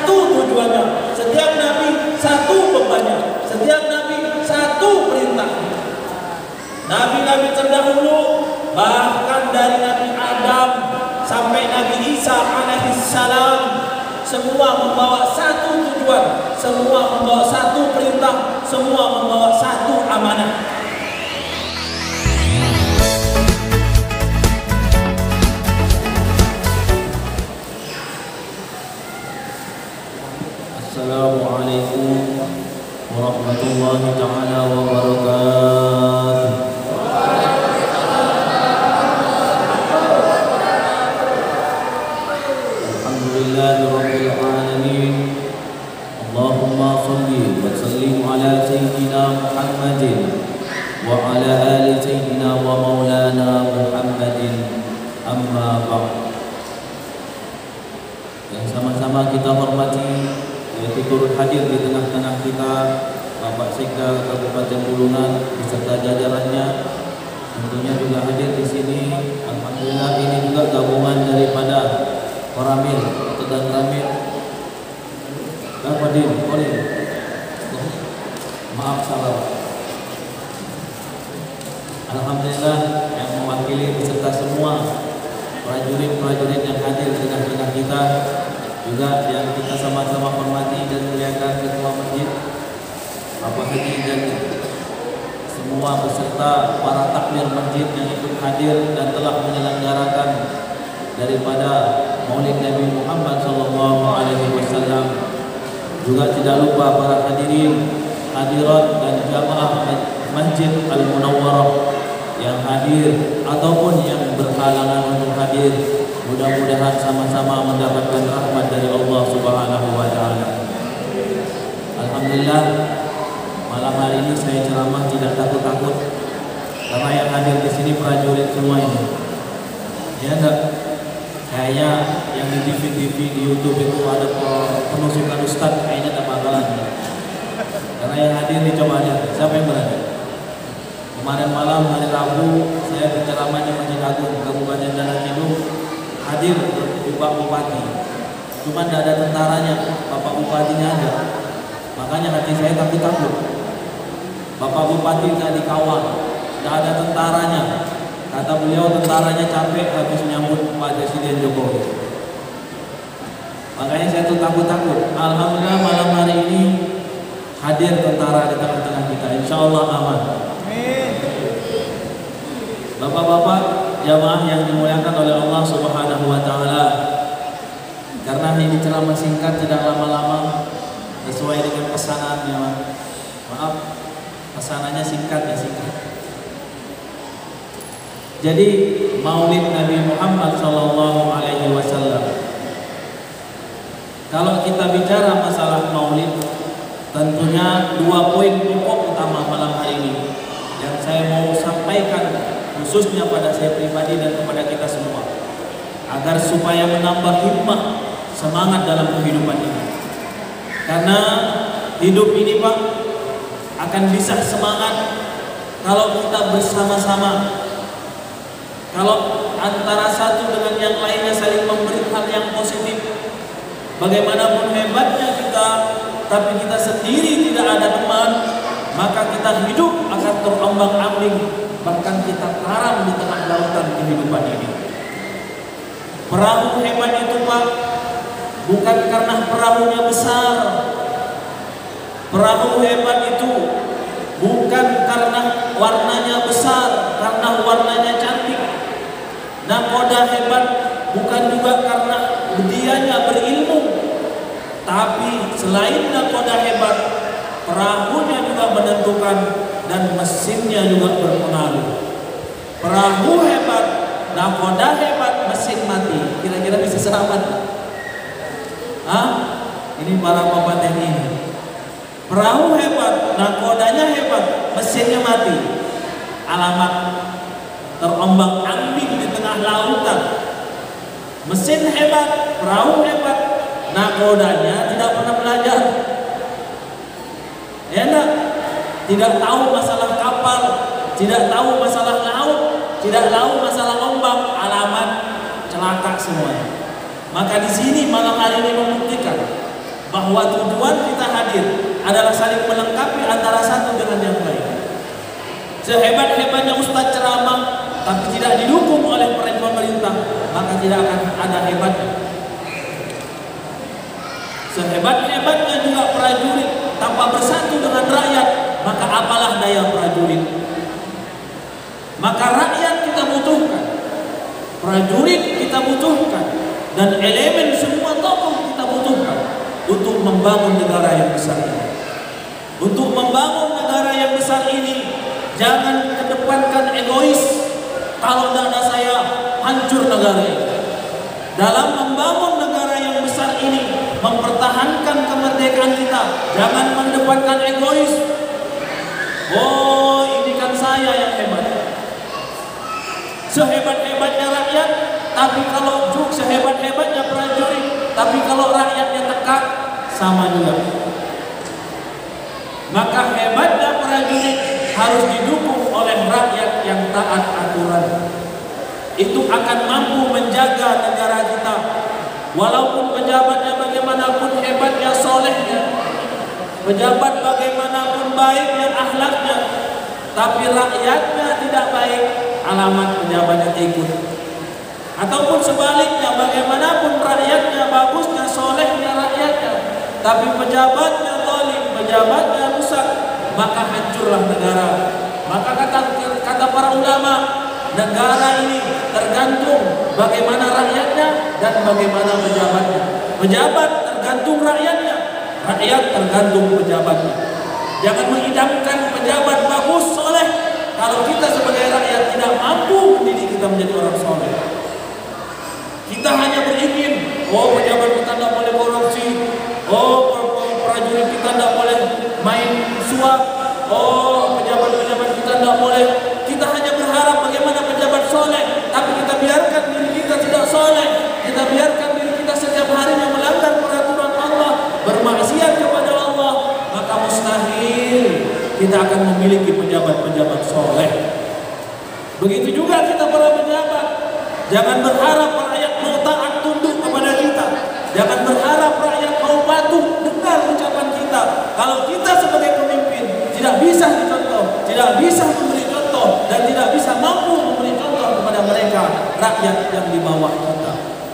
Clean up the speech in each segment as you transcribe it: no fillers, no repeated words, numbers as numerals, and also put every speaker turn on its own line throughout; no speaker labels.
satu tujuannya, setiap nabi satu bebannya, setiap nabi satu perintah. Nabi-nabi terdahulu, bahkan dari Nabi Adam sampai Nabi Isa alaihissalam, semua membawa satu tujuan, semua membawa satu perintah, semua membawa satu amanah. Assalamualaikum warahmatullahi taala wabarakatuh. Alhamdulillahirabbil alamin. Allahumma shalli wa sallim ala sayyidina Muhammadin wa ala ali sayyidina wa maulana Muhammadin, amma ba'd. Yang sama-sama kita hormati, yaitu turut hadir di tengah-tengah kita Bapak Sekda Kabupaten Bulungan beserta jajarannya, tentunya juga hadir di sini. Alhamdulillah, ini juga gabungan daripada Koramil atau dan Ramil. Kolin. Maaf salah. Alhamdulillah, yang mewakili beserta semua prajurit-prajurit yang hadir di tengah-tengah kita, juga yang kita sama-sama hormati dan muliakan Ketua Masjid Bapak Haji dan semua beserta para takmir masjid yang ikut hadir dan telah menyelenggarakan daripada Maulid Nabi Muhammad SAW. Juga tidak lupa para hadirin, hadirat dan jamaah Masjid Al-Munawwarah yang hadir ataupun yang berhalangan untuk hadir. Mudah-mudahan sama-sama mendapatkan rahmat dari Allah Subhanahu wa taala. Alhamdulillah, malam hari ini saya ceramah tidak takut-takut karena yang hadir di sini prajurit semua ini. Ya enggak? Kayaknya yang di TV di YouTube itu ada penusukan ustaz, kayaknya tak bakalan. Karena yang hadir dicoba aja. Siapa yang berani? Kemarin malam hari Rabu saya berceramah di Masjid Agung Kabupaten Danau Kidul, hadir Bapak Bupati. Cuma tidak ada tentaranya, Bapak Bupatinya ada. Makanya hati saya takut-takut. Bapak Bupati tidak dikawal, tidak ada tentaranya. Kata beliau tentaranya capek habis menyambut Pak Presiden Jokowi. Makanya saya tuh takut-takut. Alhamdulillah malam hari ini hadir tentara di tengah-tengah kita. Insya Allah aman. Bapak-bapak jamaah yang dimuliakan oleh Allah Subhanahu wa taala. Karena ini ceramah singkat, tidak lama-lama, sesuai dengan pesanannya. Maaf, pesanannya singkat ya, singkat. Jadi Maulid Nabi Muhammad SAW. Kalau kita bicara masalah Maulid, tentunya dua poin pokok utama malam hari ini yang saya mau sampaikan khususnya pada saya pribadi dan kepada kita semua, agar supaya menambah hikmah, semangat dalam kehidupan ini. Karena hidup ini Pak akan bisa semangat kalau kita bersama-sama, kalau antara satu dengan yang lainnya saling memberi hal yang positif. Bagaimanapun hebatnya kita, tapi kita sendiri tidak ada teman, maka kita hidup akan terombang-ambing, bahkan kita karam di tengah lautan kehidupan ini. Perahu hebat itu Pak, bukan karena perahunya besar. Perahu hebat itu bukan karena warnanya besar, karena warnanya cantik. Nakoda hebat bukan juga karena dianya berilmu, tapi selain nakoda hebat, perahunya juga menentukan dan mesinnya juga berpengaruh. Perahu hebat, nakoda hebat, mesin mati. Kira-kira bisa selamat? Ini para bapak ini. Perahu hebat, nakodanya hebat, mesinnya mati. Alamat terombang-ambing di tengah lautan. Mesin hebat, perahu hebat, nakodanya tidak pernah belajar. Ya enggak? Tidak tahu masalah kapal, tidak tahu masalah laut, tidak tahu masalah ombak, alamat celaka semuanya. Maka di sini malam hari ini membuktikan bahwa tujuan kita hadir adalah saling melengkapi antara satu dengan yang lain. Sehebat-hebatnya ustaz ceramah tapi tidak didukung oleh pemerintah, maka tidak akan ada hebatnya. Sehebat-hebatnya juga prajurit tanpa bersatu dengan rakyat, maka apalah daya prajurit. Maka rakyat kita butuhkan, prajurit kita butuhkan, dan elemen semua tokoh kita butuhkan untuk membangun negara yang besar ini. Untuk membangun negara yang besar ini, jangan kedepankan egois. Kalau tidak ada saya, hancur negara ini. Dalam membangun negara yang besar ini, mempertahankan kemerdekaan kita, jangan mendepankan egois. Oh, ini kan saya yang hebat. Sehebat-hebatnya rakyat, tapi kalau sehebat-hebatnya prajurit, tapi kalau rakyatnya tekan, sama juga. Maka hebatnya prajurit harus didukung oleh rakyat yang taat aturan. Itu akan mampu menjaga negara kita. Walaupun pejabatnya bagaimanapun hebatnya, solehnya, pejabat bagaimanapun baiknya, akhlaknya, tapi rakyatnya tidak baik, alamat pejabatnya ikut. Ataupun sebaliknya, bagaimanapun rakyatnya bagusnya, solehnya rakyatnya, tapi pejabatnya zalim, pejabatnya rusak, maka hancurlah negara. Maka kata para ulama, negara ini tergantung bagaimana rakyatnya dan bagaimana pejabatnya. Pejabat tergantung rakyatnya, rakyat tergantung pejabatnya. Jangan mengidamkan pejabat bagus, soleh, kalau kita sebagai rakyat tidak mampu mendidik kita menjadi orang soleh. Kita hanya beringin, oh pejabat kita tidak boleh korupsi, oh prajurit kita tidak boleh main suap, oh pejabat-pejabat kita tidak boleh. Kita hanya berharap bagaimana pejabat soleh, tapi kita biarkan diri kita tidak soleh. Kita biarkan diri kita setiap harinya melanggar peraturan Allah, bermaksiat kepada Allah, maka mustahil kita akan memiliki pejabat-pejabat soleh. Begitu juga kita para pejabat, jangan berharap rakyat mau taat tunduk kepada kita. Jangan berharap rakyat mau patuh dengar ucapan kita. Kalau kita sebagai pemimpin tidak bisa dicontoh, tidak bisa memberi contoh, dan tidak bisa mampu memberi contoh kepada mereka, rakyat yang di bawah kita.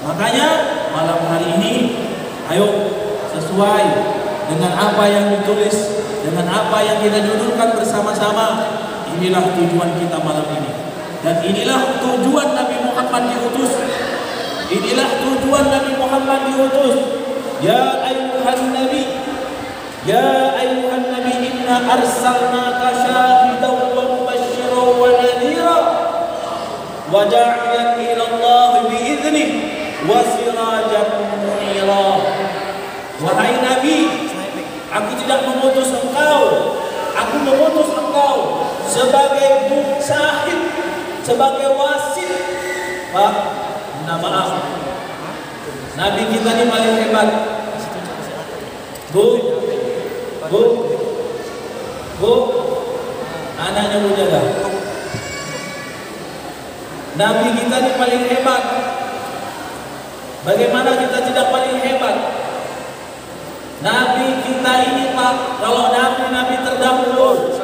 Makanya malam hari ini, ayo sesuai dengan apa yang ditulis, dengan apa yang kita judulkan bersama-sama. Inilah tujuan kita malam ini, dan inilah tujuan Nabi Muhammad diutus. Inilah tujuan Nabi Muhammad diutus. Ya ayyuhan nabi, ya ayyuhan nabi, inna arsalnaka syahidan wa mubasysyiran wa nadhira wa da'iyan ila Allah bi'idhnih wa sirajan munira. Wahai Nabi, aku tidak mengutus engkau, aku mengutus engkau sebagai syahid, sebagai wasit. Pak, minta maaf, Nabi kita ini paling hebat. Bu, anaknya mau jaga. Nabi kita ini paling hebat. Bagaimana kita tidak paling hebat? Nabi kita ini Pak, kalau nabi terdahulu,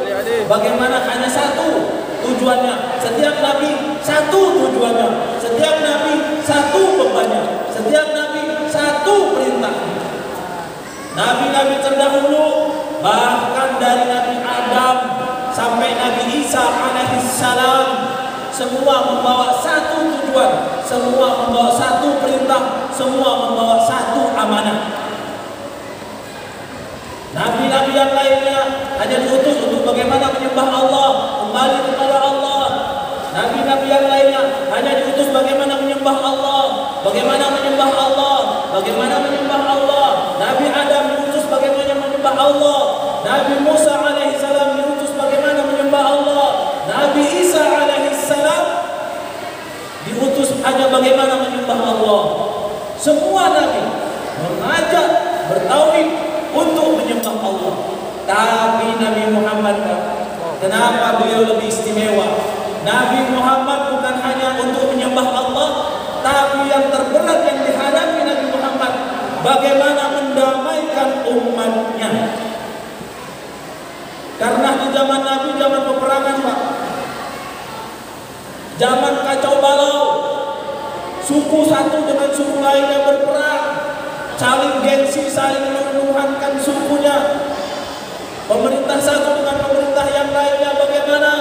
bagaimana hanya satu tujuannya? Setiap nabi satu tujuannya, setiap nabi satu bebannya, setiap nabi satu perintah. Nabi-nabi terdahulu, bahkan dari Nabi Adam sampai Nabi Isa alaihissalam, semua membawa satu tujuan, semua membawa satu perintah, semua membawa satu amanah. Nabi-nabi yang lainnya hanya diutus untuk bagaimana menyembah Allah, kembali kepada Allah. Nabi-nabi yang lainnya hanya diutus bagaimana menyembah Allah, bagaimana menyembah Allah, bagaimana menyembah Allah. Nabi Adam diutus bagaimana menyembah Allah. Nabi Musa alaihissalam diutus bagaimana menyembah Allah. Nabi Isa alaihissalam diutus hanya bagaimana menyembah Allah. Semua nabi mengajak, bertauhid untuk menyembah Allah. Tapi Nabi Muhammad, kenapa beliau lebih istimewa? Nabi Muhammad bukan hanya untuk menyembah Allah, tapi yang terberat yang dihadapi Nabi Muhammad, bagaimana mendamaikan menyelamatkan umatnya. Karena di zaman Nabi zaman peperangan, Pak. Zaman kacau balau. Suku satu dengan suku lainnya berperang, saling gengsi, saling menuhankan sukunya. Pemerintah satu dengan pemerintah yang lainnya bagaimana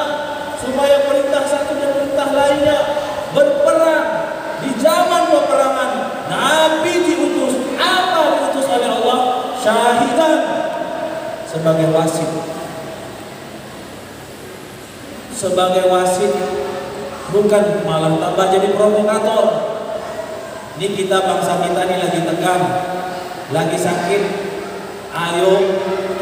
supaya perintah satu dan perintah lainnya berperang di zaman peperangan. Nabi diutus, apa diutus oleh Allah? Syahidan, sebagai wasit. Sebagai wasit, bukan malah tambah jadi provokator. Ini kita, bangsa kita ini lagi tegang, lagi sakit. Ayo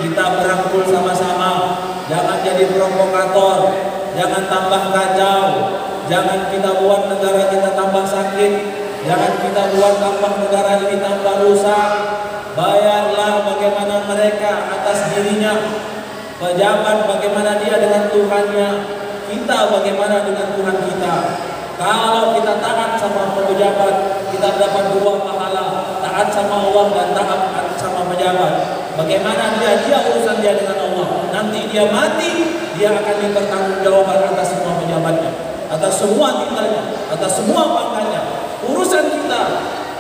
kita berangkul sama-sama. Jangan jadi provokator, jangan tambah kacau, jangan kita buat negara kita tambah sakit, jangan kita buat tambah negara ini tambah rusak. Bayarlah bagaimana mereka atas dirinya, pejabat bagaimana dia dengan Tuhannya, kita bagaimana dengan Tuhan kita. Kalau kita taat sama pejabat, kita dapat dua pahala, taat sama Allah dan taat sama pejabat. Bagaimana dia urusan dia dengan Allah. Nanti dia mati, dia akan dipertanggungjawabkan atas semua pejabatnya, atas semua titelnya, atas semua pangkatnya. Urusan kita,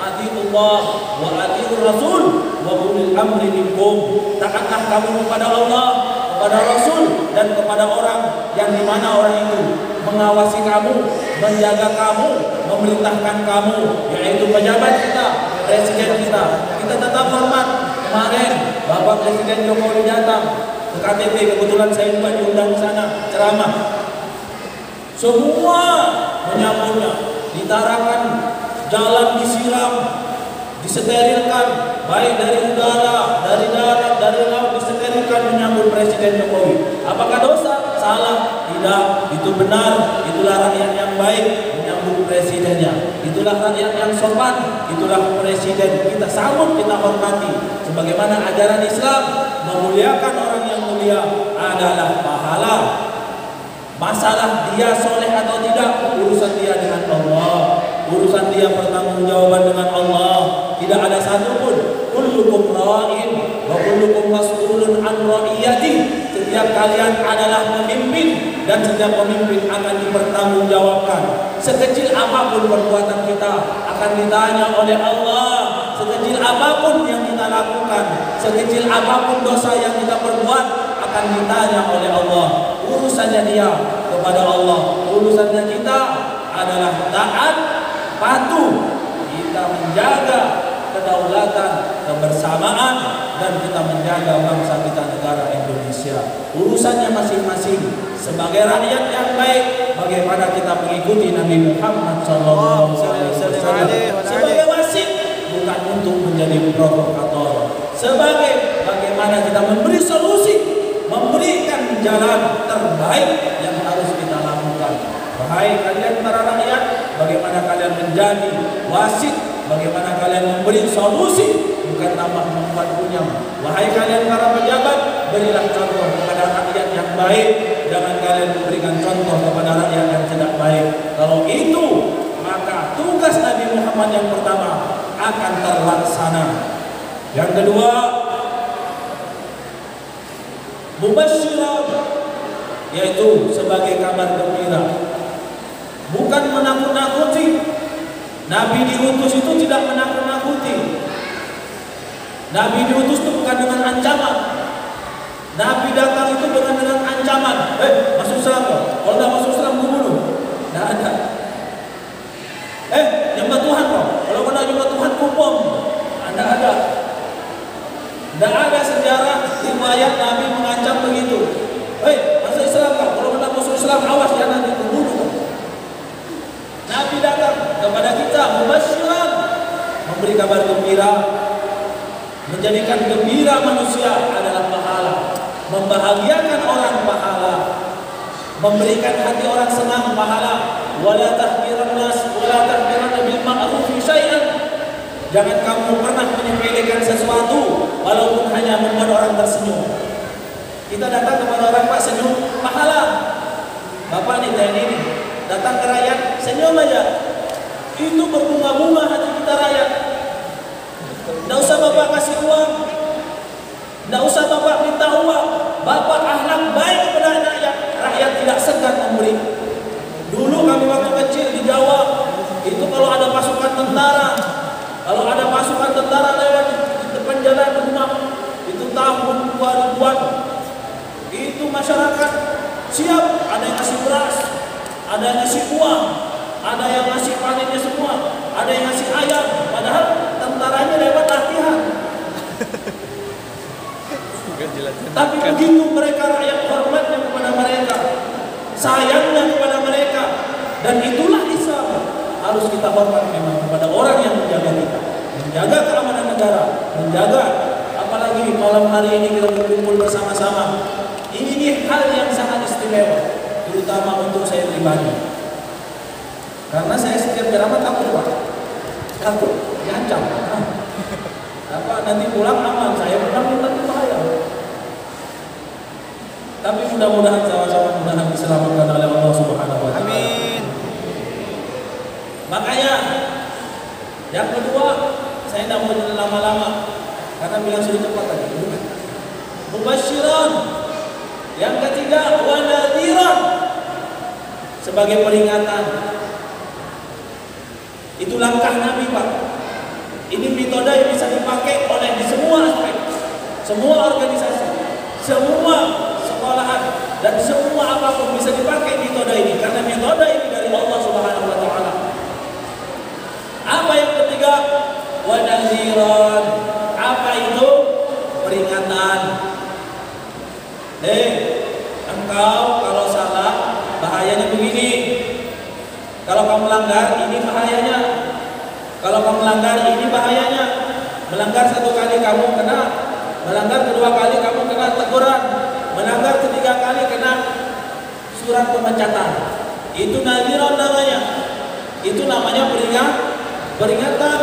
atiullah wa atiur rasul wa ulil amri minkum. Taatlah kamu kepada Allah, kepada Rasul, dan kepada orang yang dimana orang itu mengawasi kamu, menjaga kamu, memerintahkan kamu, yaitu pejabat kita, presiden kita. Kita tetap hormat. Kemarin Bapak Presiden Jokowi datang ke KTP, kebetulan saya juga diundang ke sana ceramah. Semua menyambutnya, ditarakan jalan disiram, disterilkan, baik dari udara, dari darat, dari laut, disterilkan menyambut Presiden Jokowi. Apakah dosa? Salah? Tidak, itu benar. Itulah rakyat yang baik menyambut presidennya. Itulah rakyat yang sopan. Itulah presiden. Kita sambut, kita hormati. Sebagaimana ajaran Islam memuliakan orang yang mulia adalah pahala. Masalah dia soleh atau tidak, urusan dia dengan Allah, urusan dia pertanggungjawaban dengan Allah. Tidak ada satupun. Kullukum ra'in wa kullukum mas'ulun an ra'iyati. Setiap kalian adalah pemimpin dan setiap pemimpin akan dipertanggungjawabkan. Sekecil apapun perbuatan kita akan ditanya oleh Allah. Sekecil apapun yang kita lakukan, sekecil apapun dosa yang kita perbuat akan ditanya oleh Allah. Urusannya dia kepada Allah, urusannya kita adalah taat, patuh. Kita menjaga kedaulatan, kebersamaan, dan kita menjaga bangsa kita, negara Indonesia. Urusannya masing-masing. Sebagai rakyat yang baik, bagaimana kita mengikuti Nabi Muhammad SAW. Sebagai wasit, bukan untuk menjadi provokator. Sebagai bagaimana kita memberi solusi, memberikan jalan terbaik yang harus kita lakukan. Wahai kalian para rakyat, bagaimana kalian menjadi wasit, bagaimana kalian memberi solusi, bukan tambah membuat punya. Wahai kalian para pejabat, berilah contoh kepada rakyat yang baik, jangan kalian memberikan contoh kepada rakyat yang tidak baik. Kalau itu, maka tugas Nabi Muhammad yang pertama akan terlaksana. Yang kedua, mubasysyiran, yaitu sebagai kabar gembira, bukan menakut-nakuti. Nabi diutus itu tidak menakut-nakuti. Nabi diutus itu bukan dengan ancaman. Nabi datang itu dengan ancaman. Masuk Islam kok. Kalau tidak masuk Islam gue bunuh. Tidak ada. Nyembah Tuhan kok. Kalau kena nyembah Tuhan kupom. Tidak ada. Tidak ada sejarah riwayat Nabi mengancam begitu. Masuk Islam kok. Kalau kena masuk Islam awas ya nanti gue bunuh. Nabi datang kepada kita mubasysyiran, memberi kabar gembira. Menjadikan gembira manusia adalah pahala, membahagiakan orang pahala, memberikan hati orang senang pahala. Wala tahqiran nas wala tahqiran bil ma'ruf syai'an. Jangan kamu pernah menyepelekan sesuatu walaupun hanya membuat orang tersenyum. Kita datang kepada orang, Pak, senyum, pahala. Bapak nih TNI ini datang ke rakyat, senyum aja. Itu berbunga-bunga hati kita rakyat. Tidak usah Bapak kasih uang. bapak akhlak baik kepada rakyat, rakyat tidak segan memberi. Dulu kami waktu kecil di Jawa, itu kalau ada pasukan tentara, lewat di depan jalan rumah, itu tahun 2000-an, itu masyarakat siap, ada yang ngasih beras, ada yang ngasih uang, ada yang ngasih panennya semua, ada yang ngasih ayam, padahal tentaranya lewat latihan. Tapi begitu mereka, rakyat hormatnya kepada mereka, sayangnya kepada mereka, dan itulah Islam. Harus kita hormat memang kepada orang yang menjaga kita, menjaga keamanan negara, menjaga, apalagi malam hari ini kita berkumpul bersama-sama. Ini hal yang sangat istimewa, terutama untuk saya pribadi. Karena saya setiap ceramah takut, Pak. Takut, diancam. Apa nanti pulang aman, saya pulang nanti bahaya. Tapi mudah-mudahan sama-sama mudah-mudahan diselamatkan oleh Allah Subhanahu wa taala. Amin. Makanya yang kedua, saya tidak mau lama-lama karena bilang sudah cepat tadi. Mubasyiran. Yang ketiga, wa nadhiran, sebagai peringatan. Itu langkah Nabi, Pak. Ini metode yang bisa dipakai oleh di semua aspek, semua organisasi, semua sekolahan, dan semua apapun bisa dipakai metode ini, karena metode ini dari Allah Subhanahu wa taala. Apa yang ketiga? Wa nadhiran. Apa itu? Peringatan. Engkau kalau salah bahayanya begini. Kalau kamu melanggar ini bahayanya. Kalau kamu melanggar ini bahayanya. Melanggar satu kali kamu kena, melanggar kedua kali kamu kena teguran, melanggar ketiga kali kena surat pemecatan. Itu nadhiran namanya. Itu namanya peringatan.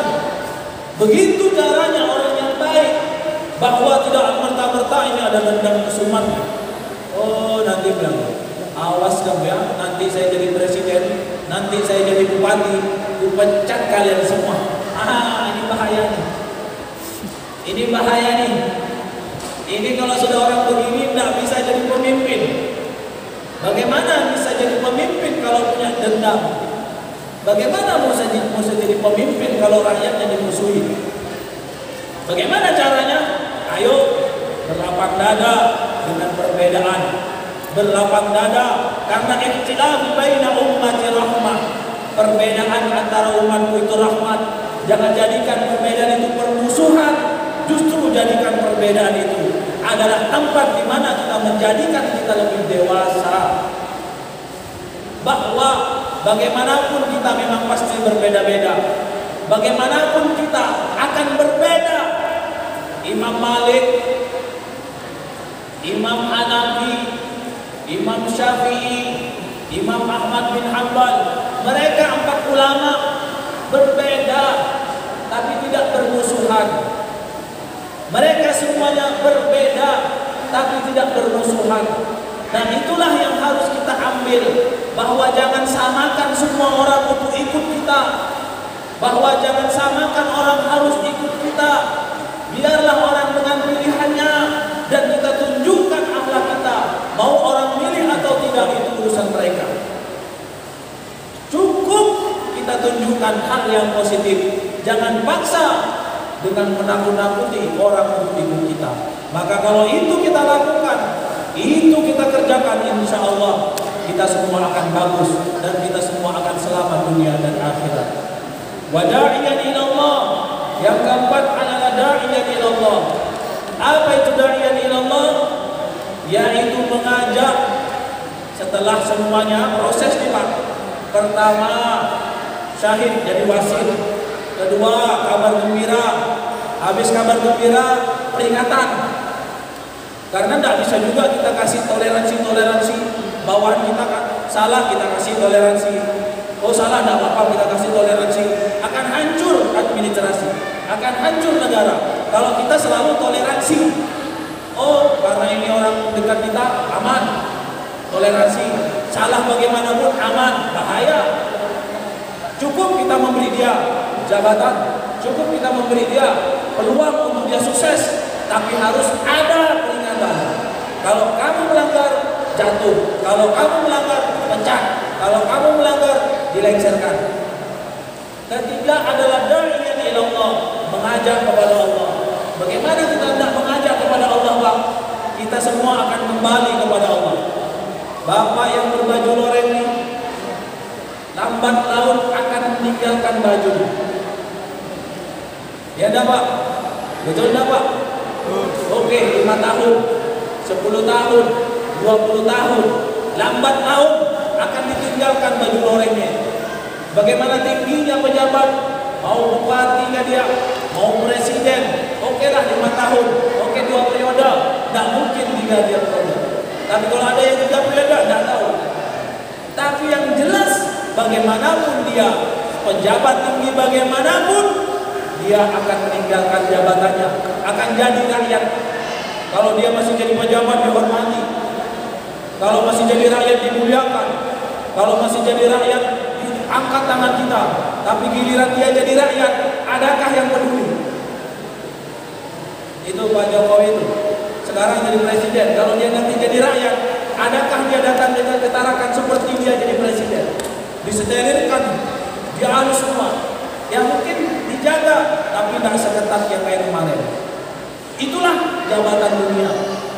Begitu caranya orang yang baik, bahwa tidak merta-merta ini ada dendam kesumat. Oh, nanti bilang, awas kamu ya, nanti saya jadi presiden, nanti saya jadi bupati, kupecat kalian semua. Ini bahaya nih. Ini bahaya nih. Ini kalau sudah orang begini tidak bisa jadi pemimpin. Bagaimana bisa jadi pemimpin kalau punya dendam? Bagaimana mau jadi pemimpin kalau rakyatnya dimusuhi? Bagaimana caranya? Ayo berlapang dada dengan perbedaan. Berlapang dada karena ikhtilaf baina ummati rahmah. Perbedaan antara umatku itu rahmat. Jangan jadikan perbedaan itu permusuhan. Justru jadikan perbedaan itu adalah tempat di mana kita menjadikan kita lebih dewasa. Bahwa bagaimanapun kita memang pasti berbeda-beda. Bagaimanapun kita akan berbeda. Imam Malik, Imam Hanafi, Imam Syafi'i, Imam Ahmad bin Hanbal, mereka 4 ulama berbeda tapi tidak bermusuhan. Mereka semuanya berbeda tapi tidak bermusuhan. Dan itulah yang harus kita ambil, bahwa jangan samakan semua orang untuk ikut kita, bahwa jangan samakan orang harus ikut kita. Biarlah orang dengan pilihannya dan kita tunjukkan akhlak kita. Mau orang milih atau tidak itu urusan mereka. Cukup kita tunjukkan hal yang positif. Jangan paksa dengan menakut-nakuti orang untuk ikut kita. Maka kalau itu kita lakukan, itu kita kerjakan, insya Allah kita semua akan bagus dan kita semua akan selamat dunia dan akhirat. Wa da'iyan ila Allah. Yang keempat adalah da'iyan ila Allah. Apa itu da'iyan ila Allah? Yaitu mengajak setelah semuanya proses nih Pak. Pertama syahid jadi wasit. Kedua kabar gembira. Habis kabar gembira peringatan. Karena tidak bisa juga kita kasih toleransi. Bawahan kita kan salah, kita kasih toleransi. Oh salah, tidak apa-apa, kita kasih toleransi. Akan hancur administrasi, akan hancur negara kalau kita selalu toleransi. Oh karena ini orang dekat kita, aman, toleransi. Salah bagaimanapun aman, bahaya. Cukup kita memberi dia jabatan, cukup kita memberi dia peluang untuk dia sukses, tapi harus ada peringatan, Kalau kamu melanggar, jatuh. Kalau kamu melanggar, pecat. Kalau kamu melanggar, dilengsarkan. Ketiga adalah da'iyan ila Allah, mengajak kepada Allah. Bagaimana kita hendak mengajak kepada Allah, Pak? Kita semua akan kembali kepada Allah. Bapak yang berbaju loreng ini lambat laun akan meninggalkan baju. Ya dah Pak? Betul dah Pak? Oke, 5 tahun, 10 tahun, 20 tahun, lambat laun akan ditinggalkan baju lorengnya. Bagaimana tingginya pejabat, mau bupati nggak dia, mau presiden, oke lah 5 tahun, oke 2 periode, nggak mungkin 3 dia periode. Tapi kalau ada yang 3 periode, nggak tahu. Tapi yang jelas, bagaimanapun dia pejabat tinggi bagaimanapun, dia akan meninggalkan jabatannya, akan jadi rakyat. Kalau dia masih jadi pejabat dihormati, kalau masih jadi rakyat dimuliakan, kalau masih jadi rakyat angkat tangan kita. Tapi giliran dia jadi rakyat, adakah yang peduli? Itu Pak Jokowi itu sekarang jadi presiden. Kalau dia nanti jadi rakyat, adakah dia datang dengan ketarakan seperti dia jadi presiden? Disterilkan, dia halus semua. Yang mungkin dijaga, tapi tidak seketat yang kayak kemarin. Itulah jabatan dunia.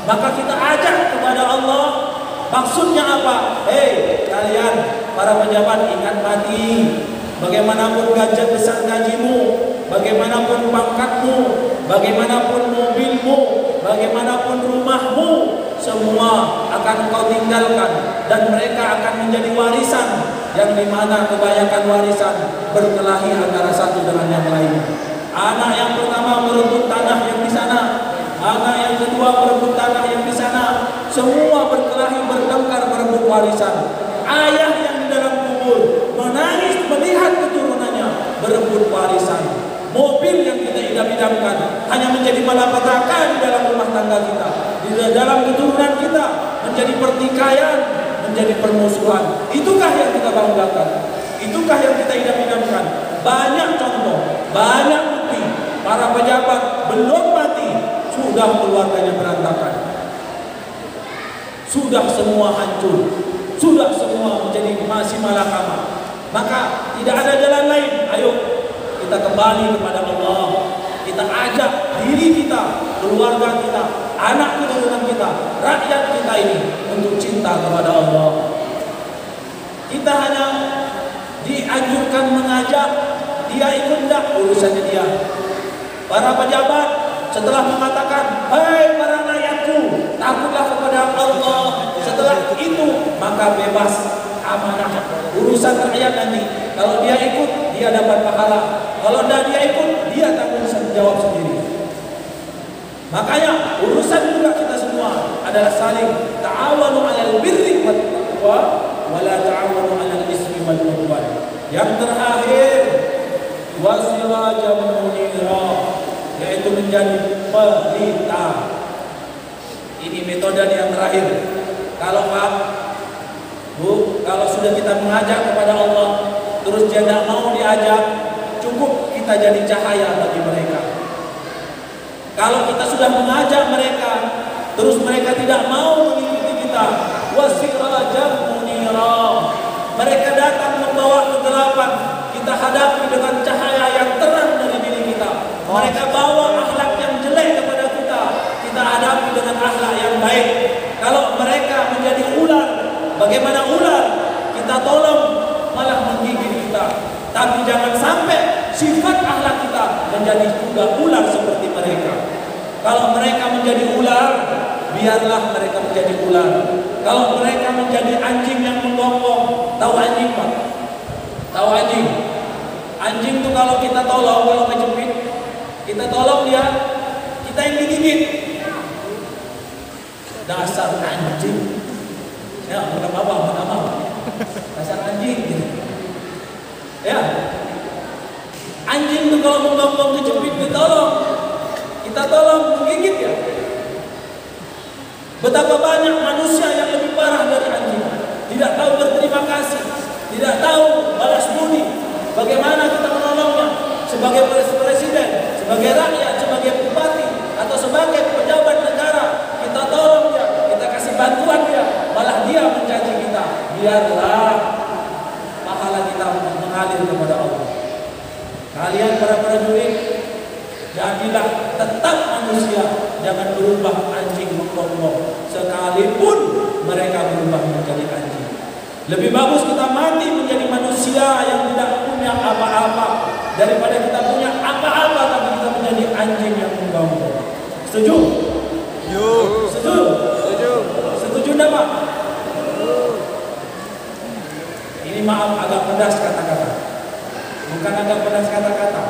Maka kita ajak kepada Allah. Maksudnya apa? Hei kalian para pejabat, ingat mati. Bagaimanapun besar gajimu, bagaimanapun pangkatmu, bagaimanapun mobilmu, bagaimanapun rumahmu, semua akan kau tinggalkan. Dan mereka akan menjadi warisan, yang dimana kebanyakan warisan berkelahi antara satu dengan yang lain. Anak yang pertama merebut tanah yang di sana, anak yang kedua merebut tanah yang di sana. Semua berkelahi, bertengkar, berebut warisan. Ayah yang di dalam kubur menangis melihat keturunannya berebut warisan. Mobil yang kita idam-idamkan hanya menjadi malapetaka di dalam rumah tangga kita, di dalam keturunan kita, menjadi pertikaian, menjadi permusuhan. Itukah yang kita banggakan? Itukah yang kita idam-idamkan? Banyak contoh, banyak bukti. Para pejabat belum mati, sudah keluarganya berantakan. Sudah semua hancur, sudah semua menjadi masih malakama. Maka tidak ada jalan lain. Ayo kita kembali kepada Allah. Kita ajak diri kita, keluarga kita, anak keturunan kita, rakyat kita ini untuk cinta kepada Allah. Kita hanya dianjurkan mengajak, dia ikut enggak urusannya dia. Para pejabat setelah mengatakan, "Hai para rakyatku, takutlah kepada Allah." Setelah itu maka bebas, amanah, urusan rakyat nanti. Kalau dia ikut, dia dapat pahala. Kalau tidak dia ikut, dia tanggung jawab sendiri. Makanya urusan juga kita semua adalah saling ta'awanu 'alal birri wat taqwa wa la ta'awanu 'alal ismi wal 'udwan. Yang terakhir wasirajan munira, yaitu menjadi pelita. Ini metode yang terakhir. Kalau Pak, Bu, kalau sudah kita mengajak kepada Allah, terus dia tidak mau diajak, cukup kita jadi cahaya bagi mereka. Kalau kita sudah mengajak mereka, terus mereka tidak mau mengikuti kita, wasirajan munira, mereka datang membawa kegelapan, kita hadapi dengan cahaya yang terang dari diri kita. Mereka bawa akhlak yang jelek kepada kita, kita hadapi dengan akhlak yang baik. Kalau mereka menjadi ular, bagaimana ular, kita tolong, malah menggigit kita. Tapi jangan sampai sifat akhlak kita menjadi juga ular seperti mereka. Kalau mereka menjadi ular, biarlah mereka menjadi ular. Kalau mereka menjadi anjing yang menggonggong, tahu anjing Pak? Tahu anjing? Anjing itu kalau kita tolong, kalau kejepit, kita tolong dia, kita yang digigit. Dasar anjing. Ya, mana apa? Dasar anjing. Ya. Anjing itu kalau menggonggong kejepit ditolong, kita tolong, menggigit ya. Betapa banyak manusia yang lebih parah dari anjing, tidak tahu berterima kasih, tidak tahu balas budi. Bagaimana kita menolongnya sebagai presiden, sebagai rakyat, sebagai bupati, atau sebagai pejabat negara? Kita tolong dia, kita biarlah pahala kita mengalir kepada Allah. Kalian para prajurit, jadilah tetap manusia, jangan berubah anjing menggonggong, sekalipun mereka berubah menjadi anjing. Lebih bagus kita mati menjadi manusia yang tidak punya apa-apa daripada kita punya apa-apa tapi kita menjadi anjing yang menggonggong. Setuju? Setuju? Setuju enggak, Pak? Ini maaf agak pedas kata-kata. Bukan agak pedas kata-kata,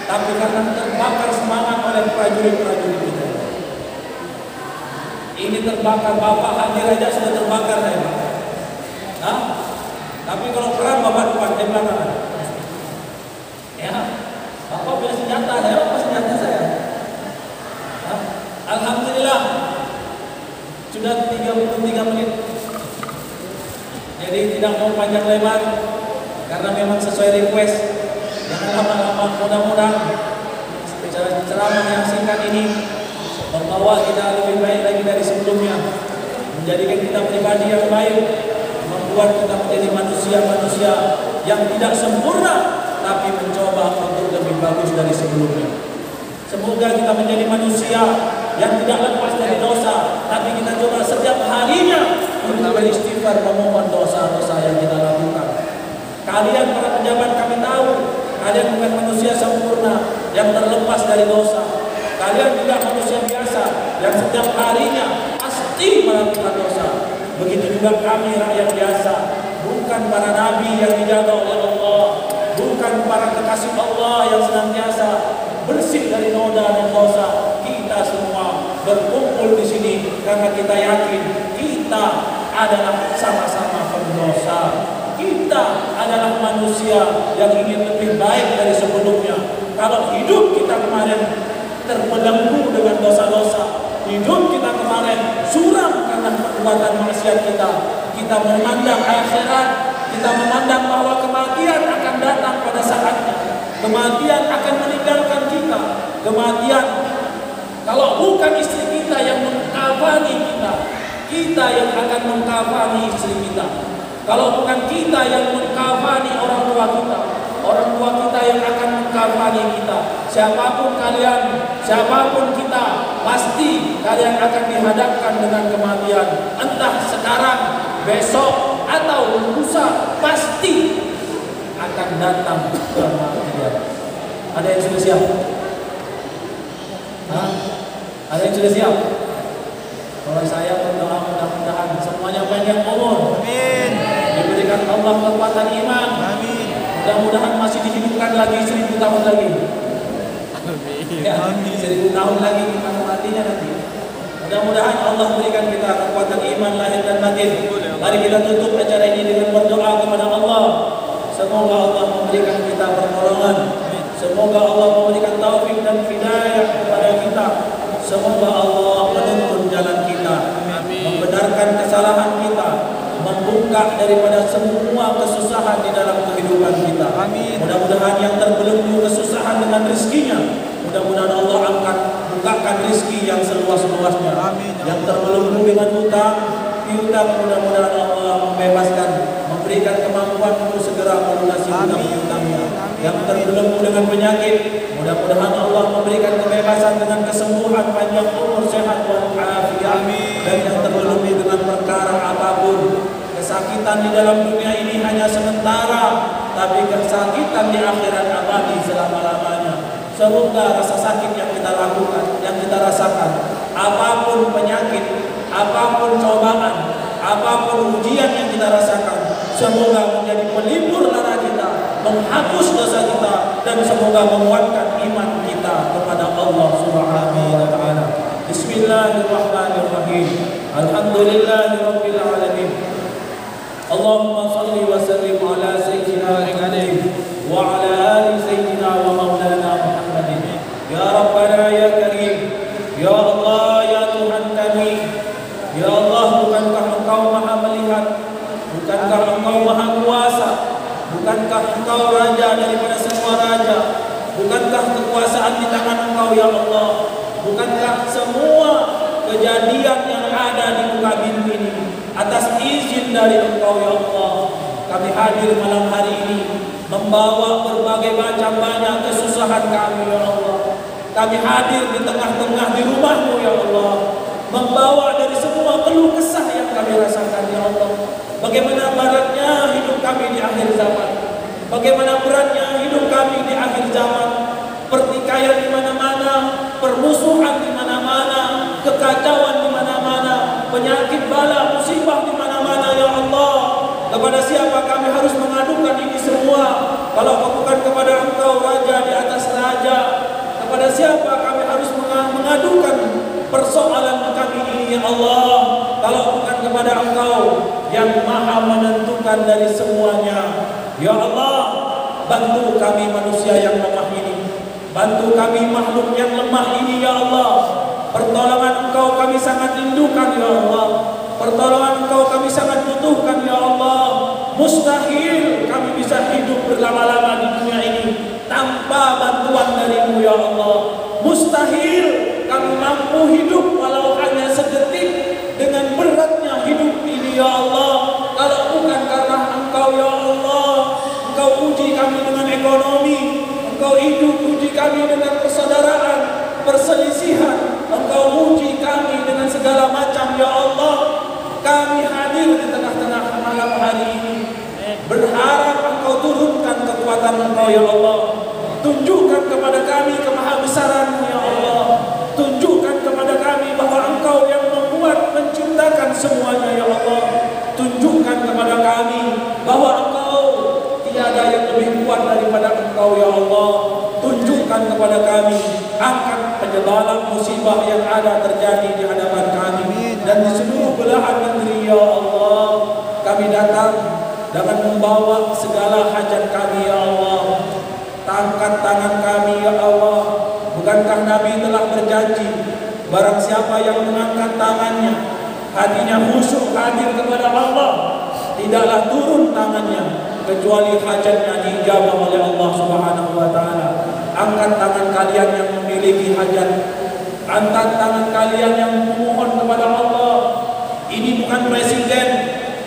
tapi karena terbakar semangat oleh prajurit-prajurit kita. Ini terbakar, Bapak hadir aja sudah terbakar saya, Pak. Hah? Tapi kalau perang Bapak depan di belakang. Ya, Bapak punya senjata, saya apa senjata saya? Hah? Alhamdulillah sudah 33 menit. Jadi tidak mau panjang lebar karena memang sesuai request. Jangan lama-lama, mudah-mudahan ceramah yang singkat ini membawa kita lebih baik lagi dari sebelumnya, menjadikan kita pribadi yang baik, membuat kita menjadi manusia-manusia yang tidak sempurna tapi mencoba untuk lebih bagus dari sebelumnya. Semoga kita menjadi manusia yang tidak lepas dari dosa, tapi kita coba setiap harinya untuk beristighfar, memohon dosa-dosa yang kita lakukan. Kalian para pejabat, kami tahu kalian bukan manusia sempurna yang terlepas dari dosa. Kalian juga manusia biasa yang setiap harinya pasti melakukan dosa. Begitu juga kami rakyat biasa, bukan para nabi yang dijaga oleh Allah, bukan para kekasih Allah yang senantiasa bersih dari noda dan dosa. Kita semua berkumpul di sini karena kita yakin kita adalah sama-sama pendosa. Kita adalah manusia yang ingin lebih baik dari sebelumnya. Kalau hidup kita kemarin terbelenggu dengan dosa-dosa, hidup kita kemarin suram karena perbuatan maksiat kita, kita memandang akhirat, kita memandang bahwa kematian akan datang pada saatnya. Kematian akan meninggalkan kita. Kematian, kalau bukan istri kita yang mengkafani kita, kita yang akan mengkafani istri kita. Kalau bukan kita yang mengkafani orang tua kita yang akan mengkafani kita. Siapapun kalian, siapapun kita, pasti kalian akan dihadapkan dengan kematian. Entah sekarang, besok, atau lusa, pasti akan datang kematian. Ada yang sudah siap? Hah? Ada yang sudah siap? Kalau saya berdoa mudah-mudahan semuanya panjang umur. Amin. Diberikan Allah kekuatan iman. Amin. Mudah-mudahan masih dihidupkan lagi 1000 tahun lagi. Amin. Ya, 1000 tahun lagi kita matinya nanti. Mudah-mudahan Allah berikan kita kekuatan iman lahir dan batin. Mari kita tutup acara ini dengan berdoa kepada Allah. Semoga Allah memberikan kita pertolongan. Semoga Allah memberikan taufik dan hidayah kepada kita. Semoga Allah menuntun jalan kita, membenarkan kesalahan kita, membuka daripada semua kesusahan di dalam kehidupan kita. Mudah-mudahan yang terbelenggu kesusahan dengan rezekinya, mudah-mudahan Allah akan bukakan rezeki yang seluas-luasnya. Yang terbelenggu dengan hutang, mudah-mudahan Allah membebaskan, memberikan kemampuan untuk segera melunasi hutang-hutangnya. Yang terbelenggu dengan penyakit, mudah-mudahan Allah memberikan kebebasan dengan kesembuhan, panjang umur, sehat walafiat. Dan yang terbelenggu dengan perkara apapun, kesakitan di dalam dunia ini hanya sementara, tapi kesakitan di akhirat abadi selama-lamanya. Semoga rasa sakit yang kita lakukan, yang kita rasakan, apapun penyakit, apapun cobaan, apapun ujian yang kita rasakan, semoga menjadi pelipur lara kita, menghapus dosa kita, dan semoga menguatkan iman kita kepada Allah Subhanahu wa taala. Bismillahirrahmanirrahim. Alhamdulillahirabbil alamin. Allahumma shalli wa sallim ala sayyidina Muhammadin wa ala ali sayyidina wa maulana Muhammadin. Ya Rabbana ya Karim, ya Allah ya Tuhan kami. Ya Allah, bukankah Engkau Maha melihat? Bukankah Engkau Maha kuasa? Bukankah Engkau Raja daripada semua raja? Bukankah kekuasaan di tangan Engkau ya Allah? Bukankah semua kejadian yang ada di muka bumi ini atas izin dari Engkau ya Allah, kami hadir malam hari ini membawa berbagai macam banyak kesusahan kami ya Allah. Kami hadir di tengah-tengah di rumah-Mu ya Allah, membawa dari semua keluh kesah yang kami rasakan ya Allah. Bagaimana beratnya hidup kami di akhir zaman, bagaimana beratnya hidup kami di akhir zaman. Pertikaian di mana-mana, permusuhan di mana-mana, kekacauan di mana-mana, penyakit bala musibah di mana-mana ya Allah. Kepada siapa kami harus mengadukan ini semua kalau bukan kepada Engkau Raja di atas raja? Kepada siapa kami harus mengadukan persoalan kami ini ya Allah, kalau bukan kepada Engkau yang maha menentukan dari semuanya ya Allah. Bantu kami manusia yang lemah ini, bantu kami makhluk yang lemah ini ya Allah. Pertolongan Engkau kami sangat rindukan ya Allah, pertolongan Engkau kami sangat butuhkan ya Allah. Mustahil kami bisa hidup berlama-lama di dunia ini tanpa bantuan dari-Mu ya Allah. Mustahil kami mampu hidup walau hanya sedetik dengan beratnya hidup ini ya Allah, kalau bukan karena Engkau ya Allah. Engkau uji kami dengan ekonomi, Engkau uji kami dengan persaudaraan, perselisihan, Engkau uji kami dengan segala macam ya Allah. Kami hadir di tengah-tengah malam hari ini berharap Engkau turunkan kekuatan Engkau ya Allah. Tunjukkan kepada kami kemahabesaran-Mu ya Allah. Tunjukkan kepada kami bahwa Engkau yang membuat, menciptakan semuanya ya Allah. Tunjukkan kepada kami bahwa Engkau tiada yang lebih kuat daripada Engkau ya Allah. Tunjukkan kepada kami, angkat penyebaran musibah yang ada terjadi di hadapan kami dan di seluruh belahan negeri ya Allah. Kami datang dengan membawa segala hajat kami ya Allah. Angkat tangan kami ya Allah. Bukankah Nabi telah berjanji, barang siapa yang mengangkat tangannya, hatinya khusyuk hadir kepada Allah, tidaklah turun tangannya kecuali hajatnya dijawab oleh Allah Subhanahu wa taala. Angkat tangan kalian yang memiliki hajat, angkat tangan kalian yang memohon kepada Allah. Ini bukan presiden,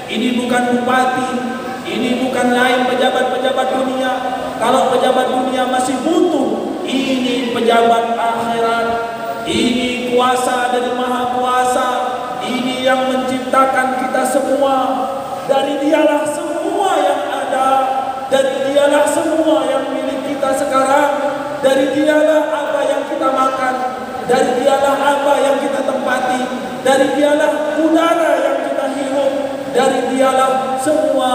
ini bukan bupati, ini bukan lain pejabat-pejabat dunia. Kalau pejabat dunia masih butuh, ini pejabat akhirat, ini kuasa dari Maha Kuasa, ini yang menciptakan kita semua. Dari Dialah semua yang ada, dari Dialah semua yang milik kita sekarang, dari Dialah apa yang kita makan, dari Dialah apa yang kita tempati, dari Dialah udara yang kita hirup, dari Dialah semua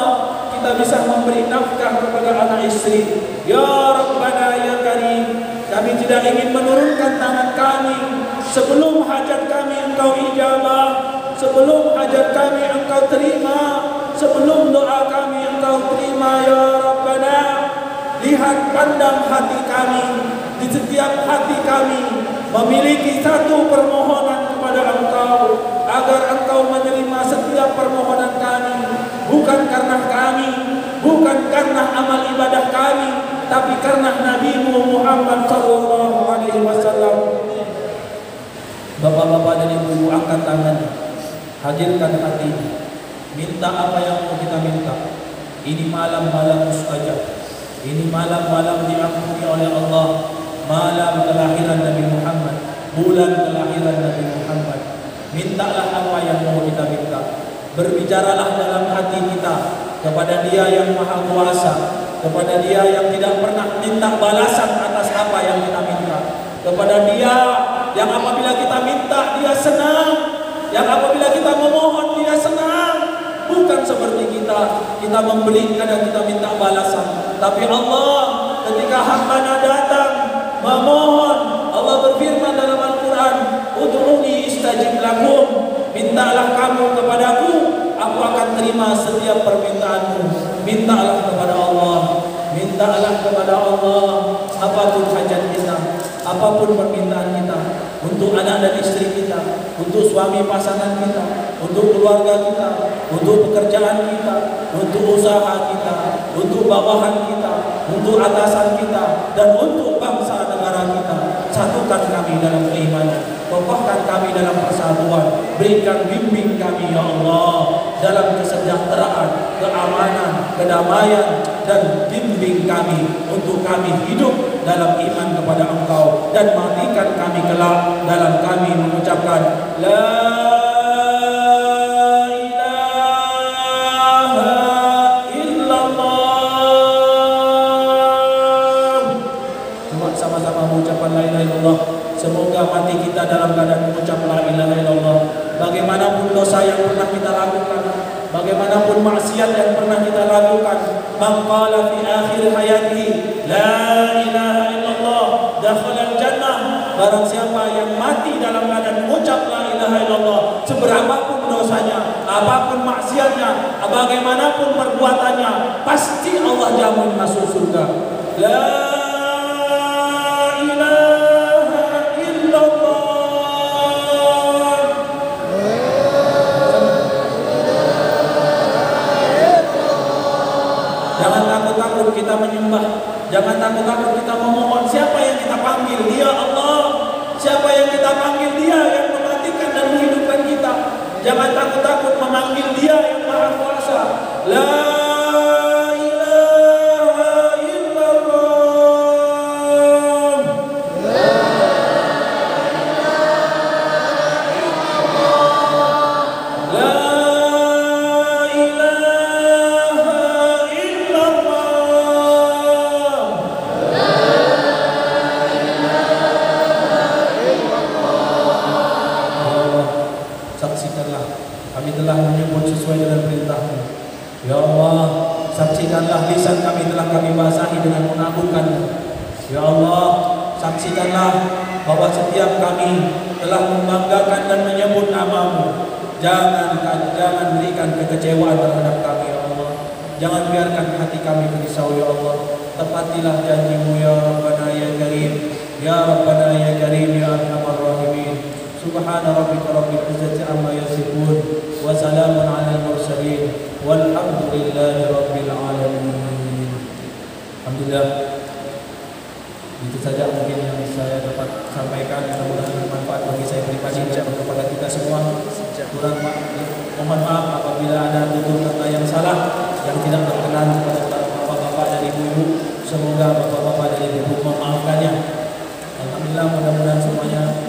kita bisa memberi nafkah kepada anak istri. Ya Rabbana ya Karim, kami tidak ingin menurunkan tangan kami sebelum hajat kami Engkau ijabah, sebelum hajat kami Engkau terima, sebelum doa kami Engkau terima ya Rabbana. Lihat, pandang hati kami, di setiap hati kami memiliki satu permohonan kepada Engkau, agar Engkau menerima setiap permohonan kami, bukan karena kami, bukan karena amal ibadah kami, tapi karena Nabi-Mu Muhammad sallallahu alaihi wasallam. Bapak-bapak dan ibu-ibu, angkat tangannya, hadirkan hatinya, minta apa yang mau kita minta. Ini malam-malam mustajab, ini malam-malam diampuni oleh Allah, malam kelahiran Nabi Muhammad, bulan kelahiran Nabi Muhammad. Mintalah apa yang mau kita minta. Berbicaralah dalam hati kita kepada Dia yang Maha Kuasa, kepada Dia yang tidak pernah minta balasan atas apa yang kita minta, kepada Dia yang apabila kita minta Dia senang, yang apabila kita memohon Dia senang. Bukan seperti kita memberikan dan kita minta balasan. Tapi Allah ketika hamba datang memohon, Allah berfirman dalam Al-Quran, Ud'uni istajib lakum, mintalah kamu kepadaku, aku akan terima setiap permintaanmu. Mintalah kepada Allah, mintalah kepada Allah, apapun hajat kita, apapun permintaan kita, untuk anak dan istri kita, untuk suami pasangan kita, untuk keluarga kita, untuk pekerjaan kita, untuk usaha kita, untuk bawahan kita, untuk atasan kita, dan untuk bangsa negara kita. Satukan kami dalam keimanan, kokohkan kami dalam persatuan, berikan bimbing kami ya Allah. dalam kesejahteraan, keamanan, kedamaian, dan bimbing kami untuk kami hidup dalam iman kepada Engkau, dan matikan kami kelak dalam kami mengucapkan La ilaha illallah. Coba sama-sama mengucapkan la ilaha illallah. Semoga mati kita dalam keadaan mengucap la ilaha illallah. Bagaimanapun dosa yang pernah kita lakukan, bagaimanapun maksiat yang pernah kita lakukan, man qala fi akhir hayatihi la ilaha illallah dakhala al-jannah. Barang siapa yang mati dalam keadaan mengucap la ilaha illallah, seberapapun dosanya, apapun maksiatnya, bagaimanapun perbuatannya, pasti Allah jamin masuk surga. La takut kita menyembah, jangan takut-takut kita memohon. Siapa yang kita panggil? Dia Allah. Siapa yang kita panggil? Dia yang mematikan dan menghidupkan kita. Jangan takut-takut memanggil Dia yang Maha Kuasa. La ilaha illallah. La kami telah menyebut sesuai dengan perintah-Mu. Ya Allah, saksikanlah lisan kami telah kami basahi dengan mengagungkan-Mu. Ya Allah, saksikanlah bahwa setiap kami telah membanggakan dan menyebut nama-Mu. Jangan berikan kekecewaan terhadap kami, ya Allah. Jangan biarkan hati kami gelisah, ya Allah. Tepatilah janji-Mu, ya Rabbana ya Karim. Ya Rabbana ya Karim, ya Arhamar Rahimin. Subhana rabbika rabbil izzati amma yasifun wa salamun alal mursalin walhamdulillahi rabbil alamin. Alhamdulillah. Itu saja mungkin yang saya dapat sampaikan, mudah-mudahan bermanfaat bagi saya pribadi dan kepada kita semua. Mohon maaf apabila ada tutur kata yang salah, yang tidak berkenan kepada bapak-bapak dan ibu-ibu. Semoga bapak-bapak dan ibu-ibu memaafkannya. Alhamdulillah, mudah-mudahan semuanya